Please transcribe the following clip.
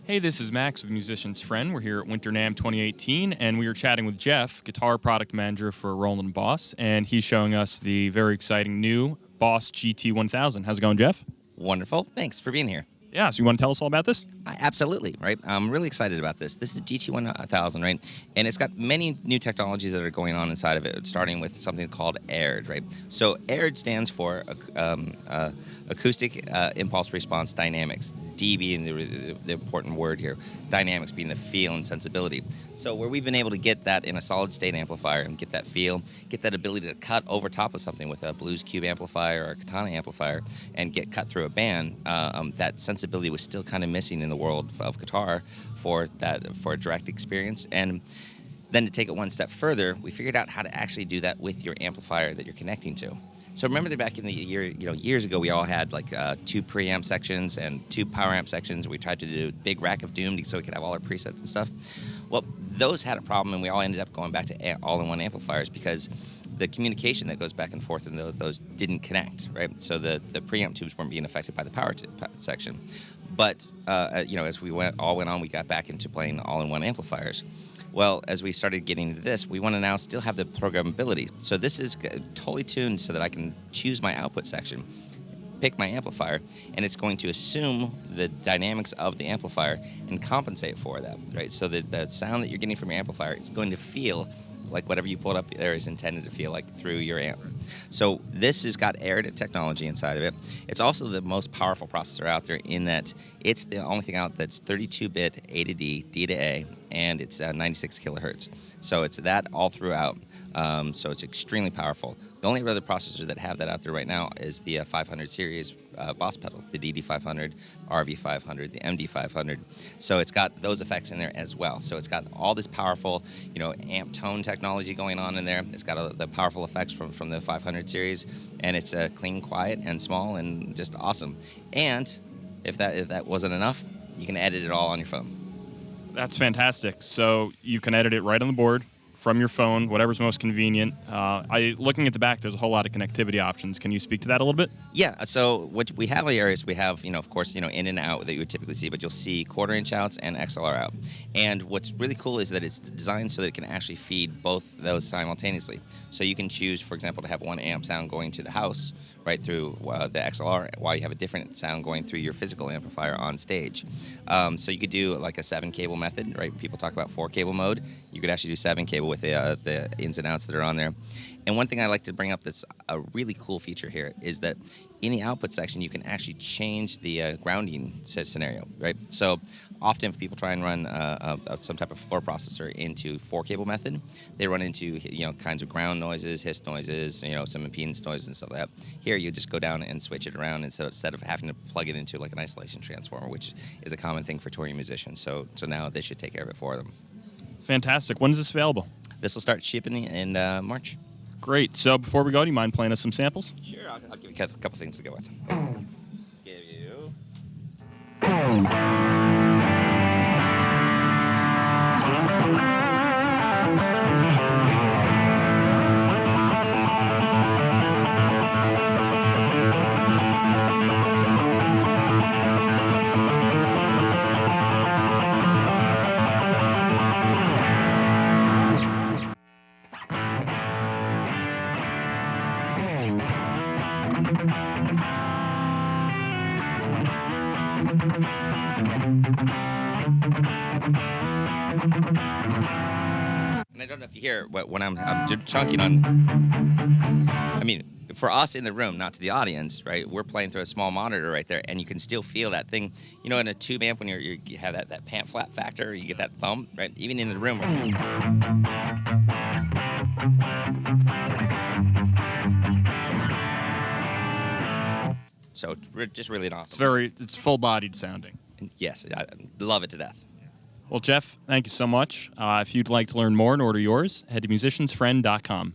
Hey, this is Max with Musician's Friend. We're here at Winter NAMM 2018, and we are chatting with Jeff, guitar product manager for Roland Boss, and he's showing us the very exciting new Boss GT-1000. How's it going, Jeff? Wonderful. Thanks for being here. Yeah, so you want to tell us all about this? Absolutely, right? I'm really excited about this. This is GT-1000, right? And it's got many new technologies that are going on inside of it, starting with something called AIRD, right? So AIRD stands for Acoustic Impulse Response Dynamics. D being the important word here, dynamics being the feel and sensibility. So where we've been able to get that in a solid state amplifier and get that feel, get that ability to cut over top of something with a Blues Cube amplifier or a Katana amplifier and get cut through a band, that sensibility was still kind of missing in the world of guitar for a direct experience. And then to take it one step further, we figured out how to actually do that with your amplifier that you're connecting to. So remember that back in the years ago, we all had like 2 preamp sections and 2 power amp sections. We tried to do a big rack of doom so we could have all our presets and stuff. Well, those had a problem, and we all ended up going back to all-in-one amplifiers because the communication that goes back and forth in those didn't connect, right? So the preamp tubes weren't being affected by the power section. But as we went on, we got back into playing all-in-one amplifiers. Well, as we started getting into this, we want to now still have the programmability. So this is totally tuned so that I can choose my output section, pick my amplifier, and it's going to assume the dynamics of the amplifier and compensate for that, right? So that the sound that you're getting from your amplifier is going to feel like whatever you pulled up there is intended to feel like through your amp. So this has got AIRD technology inside of it. It's also the most powerful processor out there in that it's the only thing out that's 32-bit A to D, D to A, and it's 96 kilohertz. So it's that all throughout. So it's extremely powerful. The only other processors that have that out there right now is the 500 series Boss pedals, the DD500, RV500, the MD500. So it's got those effects in there as well. So it's got all this powerful, amp tone technology going on in there. It's got the powerful effects from the 500 series, and it's clean, quiet, and small, and just awesome. And if that wasn't enough, you can edit it all on your phone. That's fantastic. So you can edit it right on the board, from your phone, whatever's most convenient. Looking at the back, there's a whole lot of connectivity options. Can you speak to that a little bit? Yeah, so what we have here is we have, of course, in and out that you would typically see, but you'll see 1/4-inch outs and XLR out. And what's really cool is that it's designed so that it can actually feed both those simultaneously. So you can choose, for example, to have one amp sound going to the house right through the XLR while you have a different sound going through your physical amplifier on stage. So you could do like a 7-cable method, right? People talk about 4-cable mode. You could actually do 7-cable with the ins and outs that are on there. And one thing I like to bring up that's a really cool feature here is that in the output section, you can actually change the grounding scenario, right? So often if people try and run some type of floor processor into 4-cable method, they run into kinds of ground noises, hiss noises, some impedance noises and stuff like that. Here you just go down and switch it around, and so instead of having to plug it into like an isolation transformer, which is a common thing for touring musicians, so now this should take care of it for them. Fantastic. When is this available? This will start shipping in March. Great. So before we go, do you mind playing us some samples? Sure, I'll give you a couple things to go with. Let's give you... And I don't know if you hear when I'm chunking on. I mean, for us in the room, not to the audience, right? We're playing through a small monitor right there, and you can still feel that thing. In a tube amp, when you have that pant flap factor, you get that thump, right? Even in the room. So it's just really awesome. It's full-bodied sounding. Yes, I love it to death. Well, Jeff, thank you so much. If you'd like to learn more and order yours, head to musiciansfriend.com.